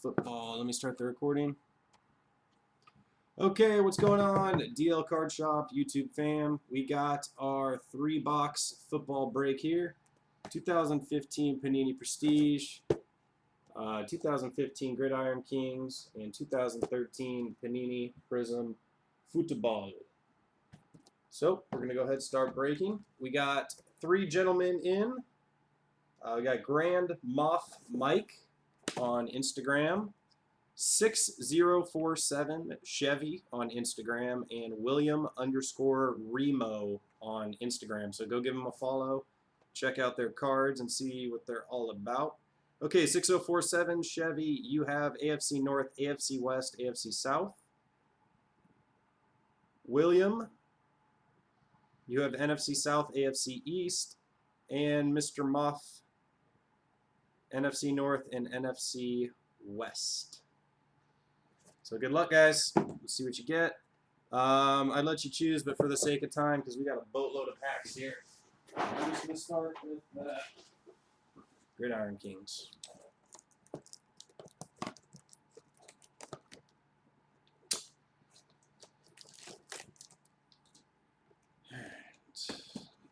football. Let me start the recording. Okay, what's going on? DL Card Shop, YouTube fam. We got our 3-box football break here. 2015 Panini Prestige, 2015 Gridiron Kings, and 2013 Panini Prism Football. So, we're going to go ahead and start breaking. We got 3 gentlemen in. We got Grand Moth Mike on Instagram, 6047 Chevy on Instagram, and William_Remo on Instagram. So go give them a follow, check out their cards, and see what they're all about. Okay, 6047 Chevy, you have AFC North, AFC West, AFC South. William, you have NFC South, AFC East, and Mr. Moth, NFC North and NFC West. So good luck, guys. Let's see what you get. I'd let you choose, but for the sake of time, because we got a boatload of packs here, I'm just going to start with Gridiron Kings.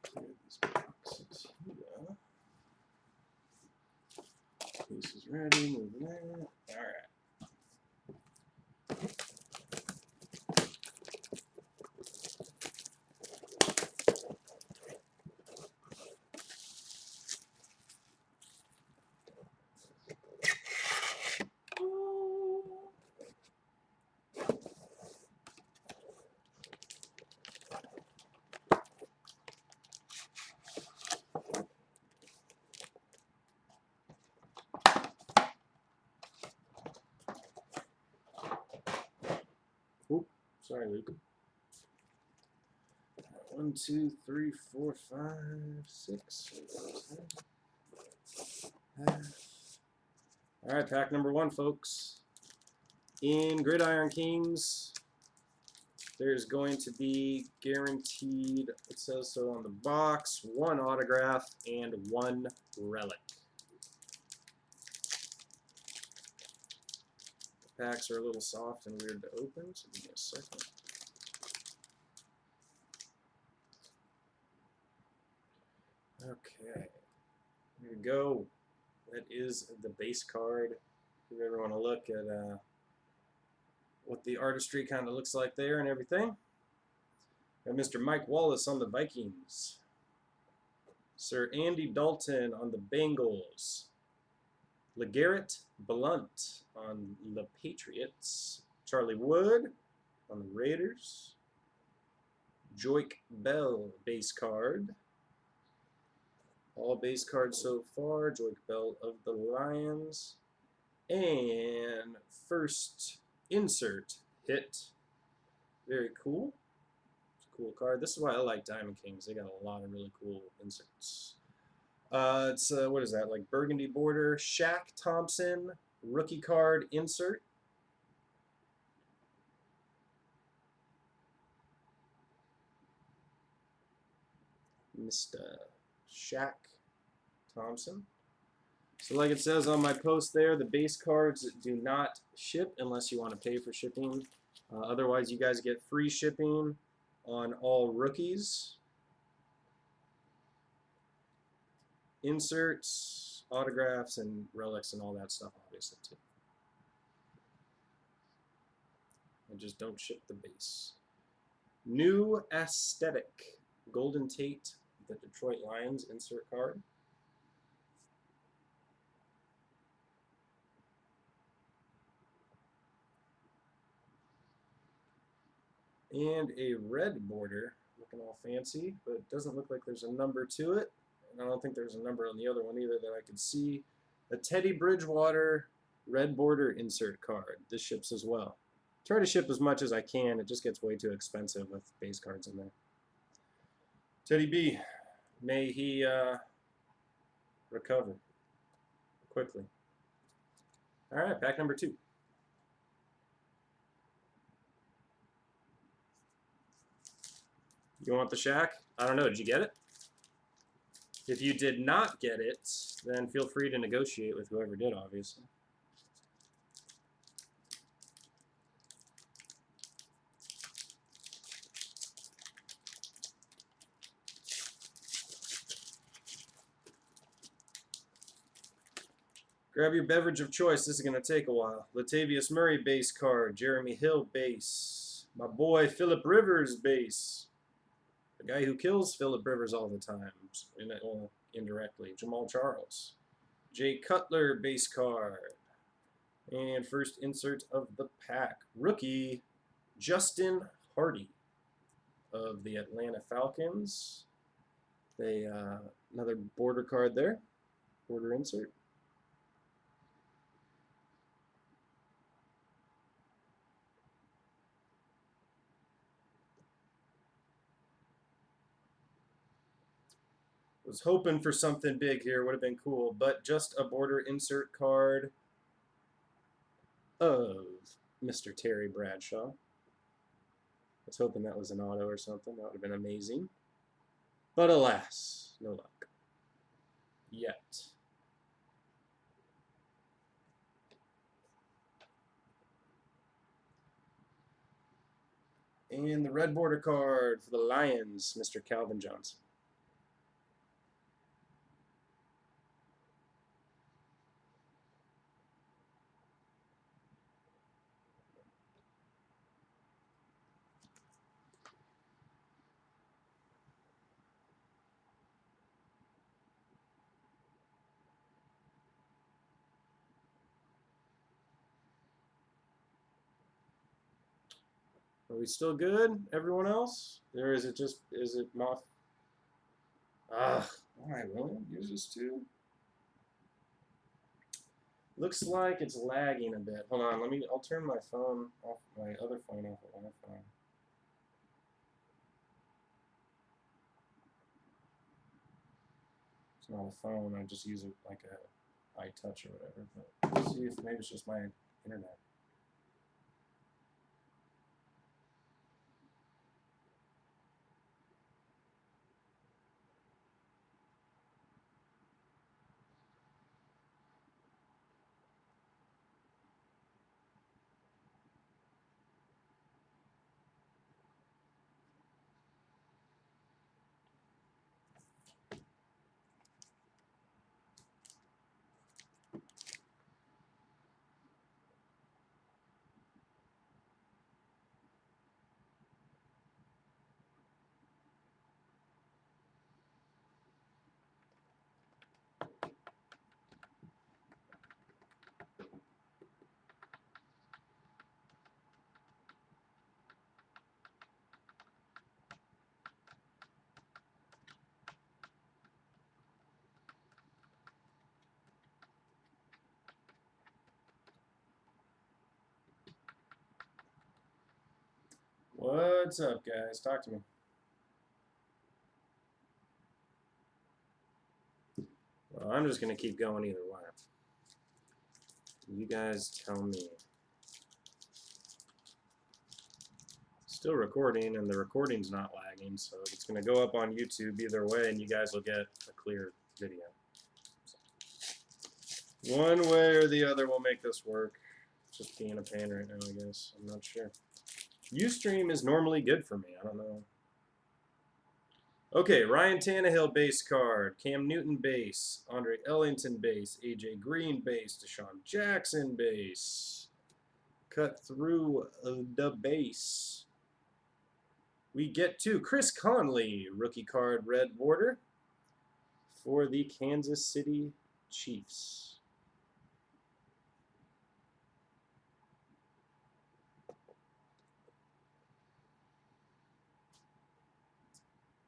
Clear these boxes here. Case is ready. Moving that. All right. Oop, sorry, Luke. 1, 2, 3, 4, 5, 6, 7. All right, pack number 1, folks. In Gridiron Kings, there's going to be guaranteed, it says so on the box, 1 autograph and 1 relic. The packs are a little soft and weird to open, so give me a second. Okay, here we go. That is the base card. If you ever want to look at what the artistry kind of looks like there and everything. Got Mr. Mike Wallace on the Vikings. Sir Andy Dalton on the Bengals. LeGarrette Blount on the Patriots. Charlie Wood on the Raiders. Joique Bell base card. All base cards so far. Joique Bell of the Lions. And first insert hit. Very cool. It's a cool card. This is why I like Diamond Kings. They got a lot of really cool inserts. It's what is that? Like burgundy border. Shaq Thompson rookie card insert. Mr. Shaq Thompson. So like it says on my post there, the base cards do not ship unless you want to pay for shipping. Otherwise, you guys get free shipping on all rookies. Inserts, autographs, and relics and all that stuff, obviously, too. And just don't ship the base. New Aesthetic, Golden Tate, the Detroit Lions insert card. And a red border, looking all fancy, but it doesn't look like there's a number to it. And I don't think there's a number on the other one either that I could see. A Teddy Bridgewater red border insert card. This ships as well. Try to ship as much as I can. It just gets way too expensive with base cards in there. Teddy B, may he recover quickly. All right, pack number 2. You want the Shaq? I don't know. Did you get it? If you did not get it, then feel free to negotiate with whoever did, obviously. Grab your beverage of choice. This is going to take a while. Latavius Murray base card. Jeremy Hill base. My boy Phillip Rivers base. The guy who kills Phillip Rivers all the time, indirectly. Jamal Charles. Jay Cutler base card. And first insert of the pack. Rookie Justin Hardy of the Atlanta Falcons. Another border card there. Border insert. Was hoping for something big here, would have been cool, but just a border insert card of Mr. Terry Bradshaw. I was hoping that was an auto or something. That would have been amazing. But alas, no luck. Yet. And the red border card for the Lions, Mr. Calvin Johnson. Are we still good? Everyone else? Or is it Moth? Ugh. Alright, really? Use this too? Looks like it's lagging a bit. Hold on, I'll turn my phone off, my other phone off of Wi-Fi. It's not a phone, I just use it like a iTouch or whatever. But let's see if maybe it's just my internet. What's up, guys? Talk to me. Well, I'm just going to keep going either way. You guys tell me. Still recording, and the recording's not lagging, so it's going to go up on YouTube either way, and you guys will get a clear video. So, one way or the other will make this work. It's just being a pain right now, I guess. I'm not sure. Ustream is normally good for me. I don't know. Okay, Ryan Tannehill base card, Cam Newton base, Andre Ellington base, AJ Green base, Deshaun Jackson base. Cut through the base. We get to Chris Conley, rookie card, red border for the Kansas City Chiefs.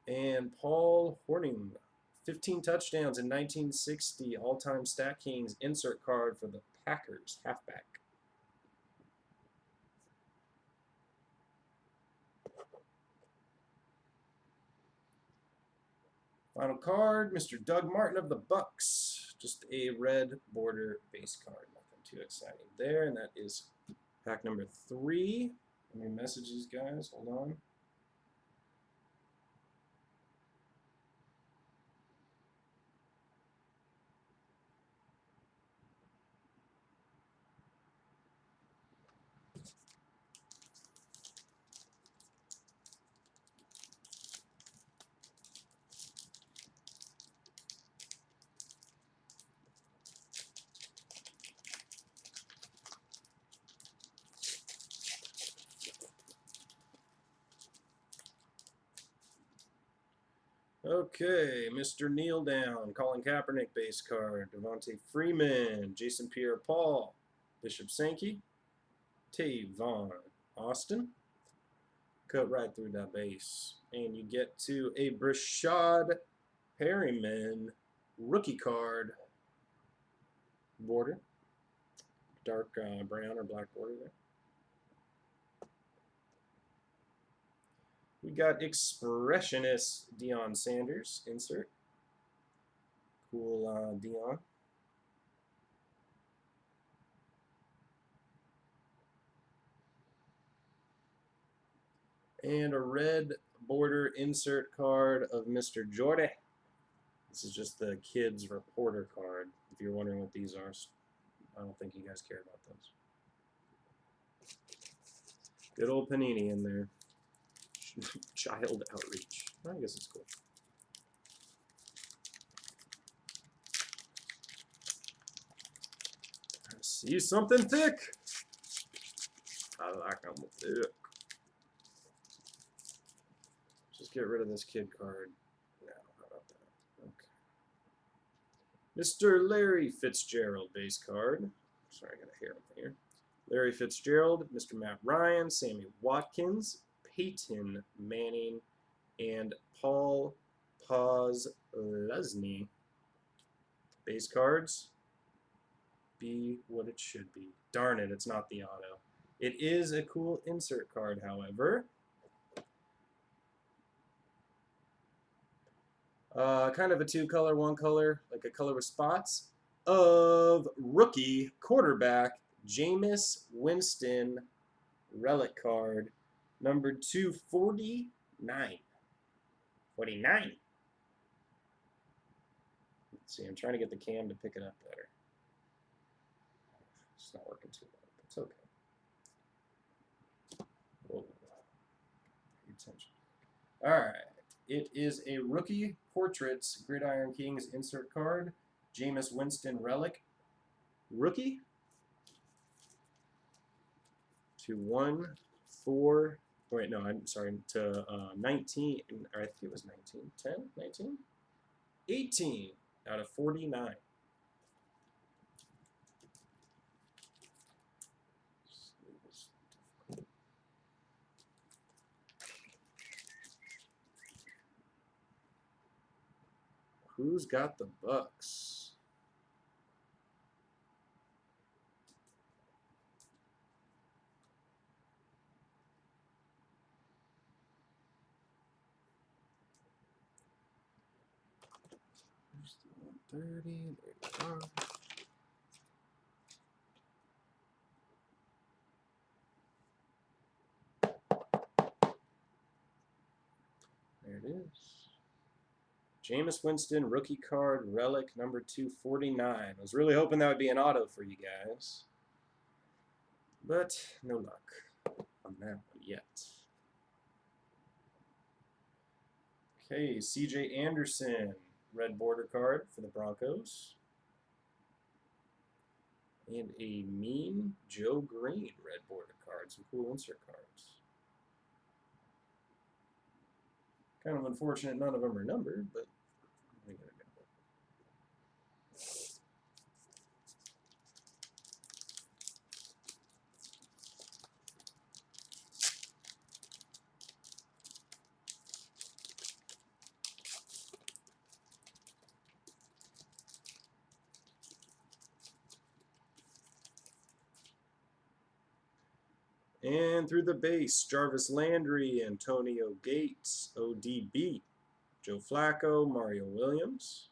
And Paul Hornung, 15 touchdowns in 1960, all-time Stat Kings insert card for the Packers, halfback. Final card, Mr. Doug Martin of the Bucks. Just a red border base card. Nothing too exciting there. And that is pack number 3. Let me message these guys. Hold on. Okay, Mr. Kneel Down, Colin Kaepernick base card, Devontae Freeman, Jason Pierre-Paul, Bishop Sankey, Tavon Austin. Cut right through that base. And you get to a Brashad Perryman rookie card border. Dark brown or black border there. We got Expressionist Deion Sanders insert. Cool Deion. And a red border insert card of Mr. Jordy. This is just the kids reporter card. If you're wondering what these are, I don't think you guys care about those. Good old Panini in there. Child outreach. I guess it's cool. I see something thick. I like them thick. Just get rid of this kid card. No, how about that? Okay. Mr. Larry Fitzgerald base card. Sorry, I got a hair up here. Larry Fitzgerald, Mr. Matt Ryan, Sammy Watkins, Peyton Manning, and Paul Posluszny. Base cards. Be what it should be. Darn it, it's not the auto. It is a cool insert card, however. Kind of a two-color, one-color, like a color with spots, of rookie quarterback Jameis Winston relic card, number 249. 49. Let's see, I'm trying to get the cam to pick it up better. It's not working too well, but it's okay. Whoa. Pay attention. All right. It is a rookie portraits Gridiron Kings insert card, Jameis Winston relic rookie to 1/4. Wait, no, I'm sorry, to 19, or I think it was 19, 10, 19, 18 out of 49. Who's got the Bucks? There's the 130. There you go. There it is. Jameis Winston, rookie card, relic, number 249. I was really hoping that would be an auto for you guys. But no luck on that one yet. Okay, CJ Anderson, red border card for the Broncos. And a mean Joe Green red border card. Some cool insert cards. Kind of unfortunate none of them are numbered, but we gotta go. And through the base, Jarvis Landry, Antonio Gates, ODB, Joe Flacco, Mario Williams.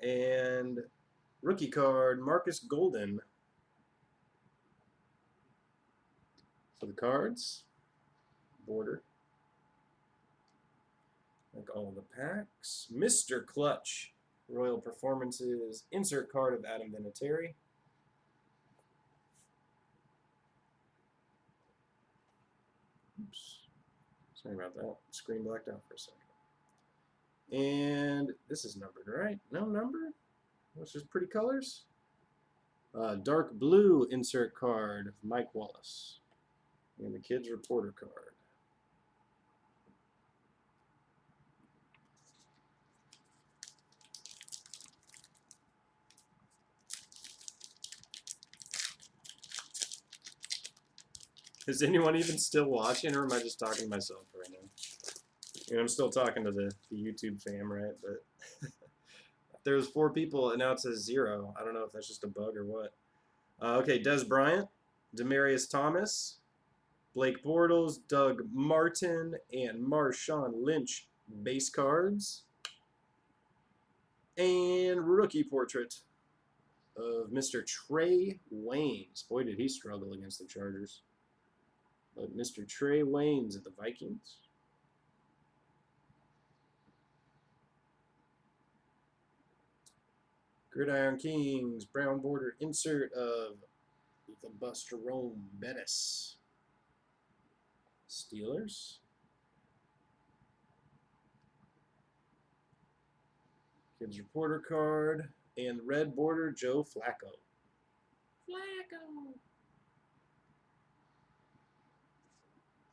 And rookie card, Marcus Golden for the cards. Border. Like all the packs. Mr. Clutch, Royal Performances, insert card of Adam Vinatieri. Oops. Sorry about that. Screen blacked out for a second. And this is numbered, right? No number? It's just pretty colors. Dark blue insert card of Mike Wallace. And the kids reporter card. Is anyone even still watching, or am I just talking to myself right now? And I'm still talking to the YouTube fam, right? But there's 4 people, and now it says 0. I don't know if that's just a bug or what. Okay, Des Bryant, Demaryius Thomas, Blake Bortles, Doug Martin, and Marshawn Lynch base cards. And rookie portrait of Mr. Trey Waynes. Boy, did he struggle against the Chargers. But Mr. Trey Waynes at the Vikings. Gridiron Kings, brown border insert of the Buster Rome Bettis. Steelers. Kids reporter card. And red border, Joe Flacco. Flacco.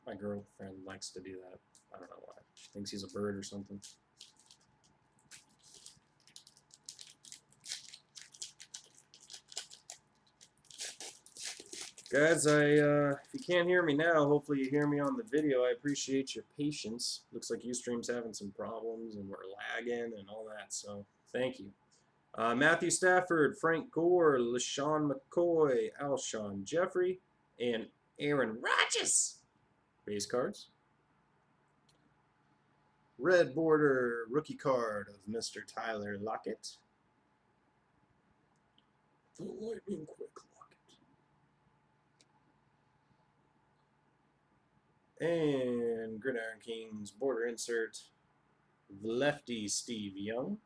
My girlfriend likes to do that. I don't know why. She thinks he's a bird or something. Guys, if you can't hear me now, hopefully you hear me on the video. I appreciate your patience. Looks like Ustream's having some problems and we're lagging and all that, so thank you. Matthew Stafford, Frank Gore, LaShawn McCoy, Alshon Jeffrey, and Aaron Rodgers. Base cards. Red border rookie card of Mr. Tyler Lockett. The lightning quick Lockett. And Gridiron Kings border insert lefty Steve Young.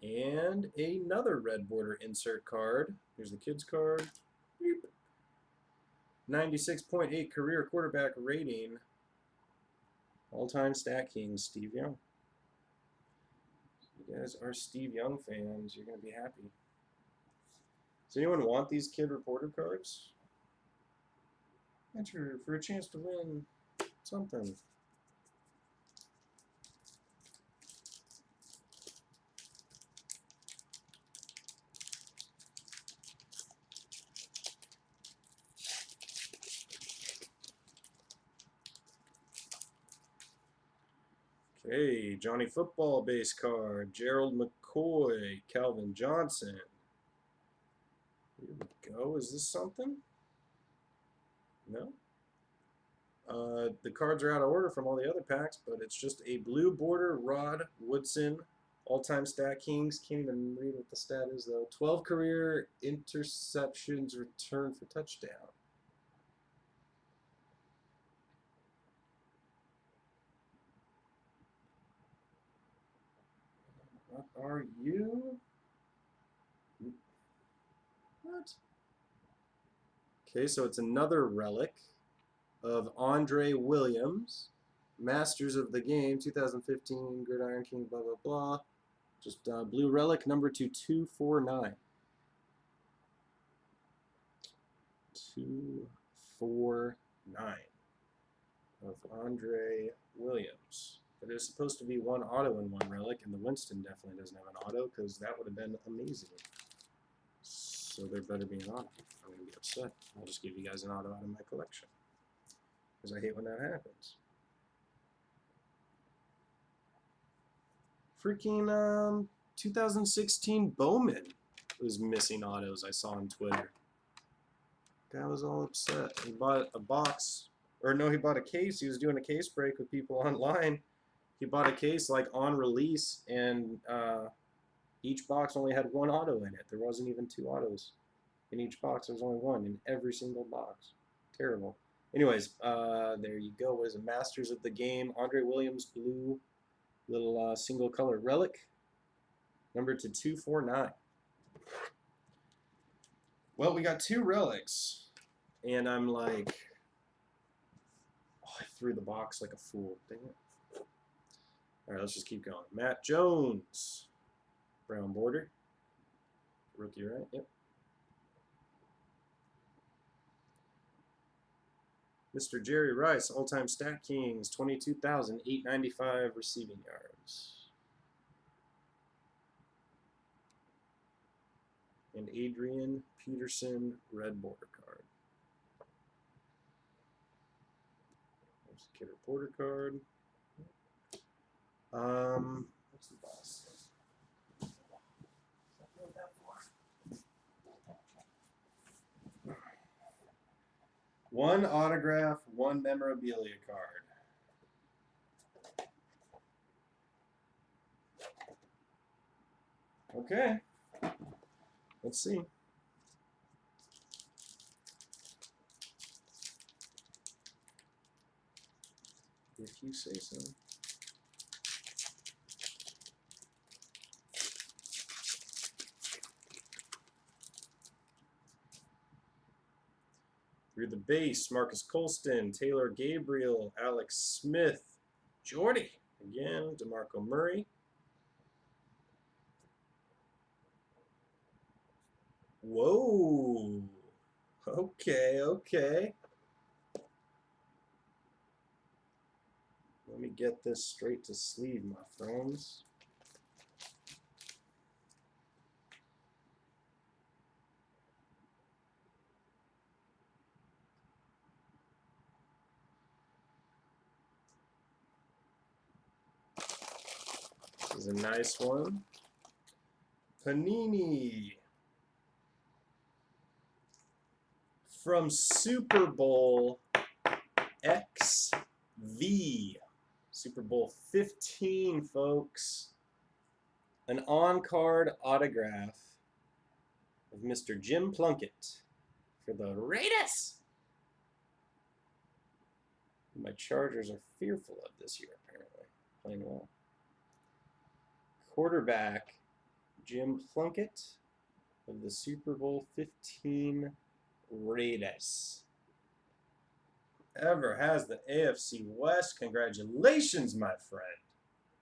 And another red border insert card. Here's the kids card. 96.8 career quarterback rating. All-time stat king, Steve Young. If you guys are Steve Young fans, you're going to be happy. Does anyone want these kid reporter cards? Enter for a chance to win something. Okay, Johnny Football base card, Gerald McCoy, Calvin Johnson. Here we go. Is this something? No? The cards are out of order from all the other packs, but it's just a blue border Rod Woodson, all-time stat kings. Can't even read what the stat is, though. 12 career interceptions returned for touchdown. What are you? What? Okay, so it's another relic of Andre Williams, Masters of the Game, 2015, Gridiron King, blah, blah, blah. Just blue relic number 2249. 249 of Andre Williams. But it's supposed to be one auto and one relic, and the Winston definitely doesn't have an auto because that would have been amazing. So there better be an auto. I'm going to be upset. I'll just give you guys an auto out of my collection because I hate when that happens. Freaking 2016 Bowman was missing autos, I saw on Twitter. Guy was all upset. He bought a box, or no, he bought a case. He was doing a case break with people online. He bought a case like on release, and each box only had one auto in it. There wasn't even 2 autos in each box. There was only 1 in every single box. Terrible. Anyways, there you go. What is it? Masters of the Game. Andre Williams blue, little single color relic, number to 249. Well, we got 2 relics, and I'm like, oh, I threw the box like a fool. Dang it. All right, let's just keep going. Matt Jones, brown border. Rookie, right? Yep. Mr. Jerry Rice, all-time stat kings, 22,895 receiving yards. and Adrian Peterson red border card. There's a Kid Reporter card. What's the boss? One autograph, one memorabilia card. Okay. Let's see. If you say so. Through the base, Marcus Colston, Taylor Gabriel, Alex Smith, Jordy, again, DeMarco Murray. Whoa. Okay, okay. Let me get this straight to sleeve, my friends. This is a nice one. Panini. From Super Bowl XV. Super Bowl 15, folks. An on-card autograph of Mr. Jim Plunkett for the Raiders. My Chargers are fearful of this year, apparently. Playing well. Quarterback Jim Plunkett of the Super Bowl 15 Raiders. Ever has the AFC West. Congratulations, my friend.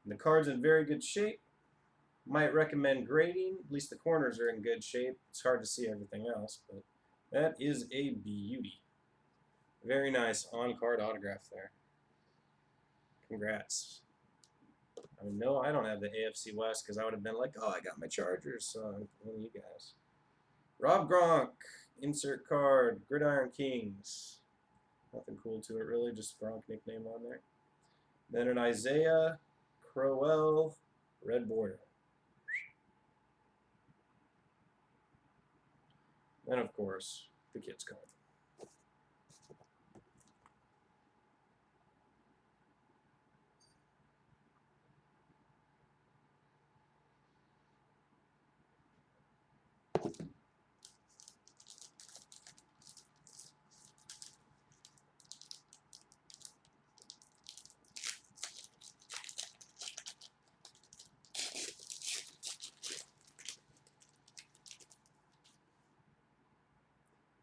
And the card's in very good shape. Might recommend grading. At least the corners are in good shape. It's hard to see everything else, but that is a beauty. Very nice on-card autograph there. Congrats. I mean, no, I don't have the AFC West because I would have been like, oh, I got my Chargers, so I'm one of you guys. Rob Gronk, insert card, Gridiron Kings. Nothing cool to it, really, just Gronk nickname on there. Then an Isaiah Crowell, red border. And, of course, the kids card.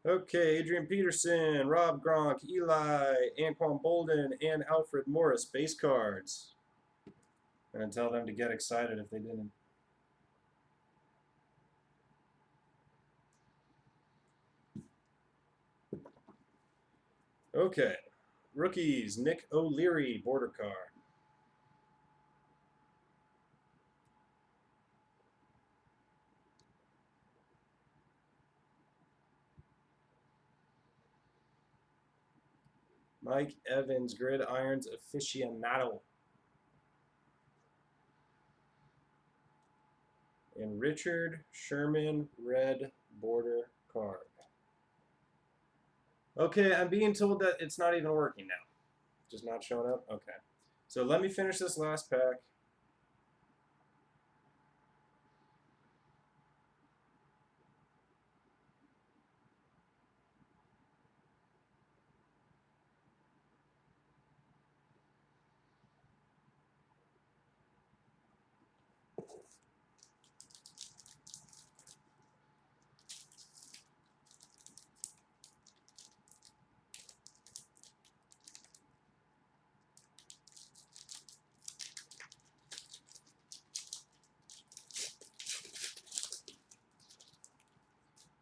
Okay, Adrian Peterson, Rob Gronk, Eli, Anquan Bolden, and Alfred Morris base cards. I'm going to tell them to get excited if they didn't. Okay, rookies, Nick O'Leary, border card. Mike Evans, Gridirons aficionado. And Richard Sherman, red border card. Okay, I'm being told that it's not even working now. Just not showing up? Okay. So let me finish this last pack.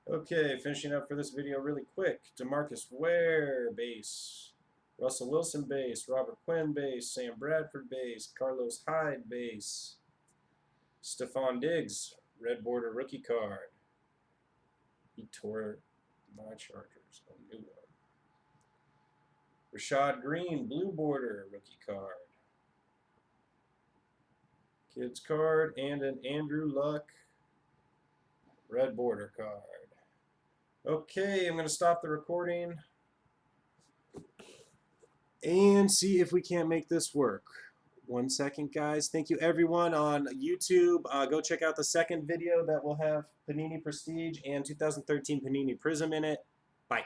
Okay, finishing up for this video really quick. DeMarcus Ware, base. Russell Wilson, base. Robert Quinn, base. Sam Bradford, base. Carlos Hyde, base. Stephon Diggs, red border rookie card. He tore my Chargers. A new one. Rashad Green, blue border, rookie card. Kids card, and an Andrew Luck red border card. Okay, I'm going to stop the recording and see if we can't make this work. 1 second, guys. Thank you, everyone on YouTube. Go check out the second video that will have Panini Prestige and 2013 Panini Prism in it. Bye.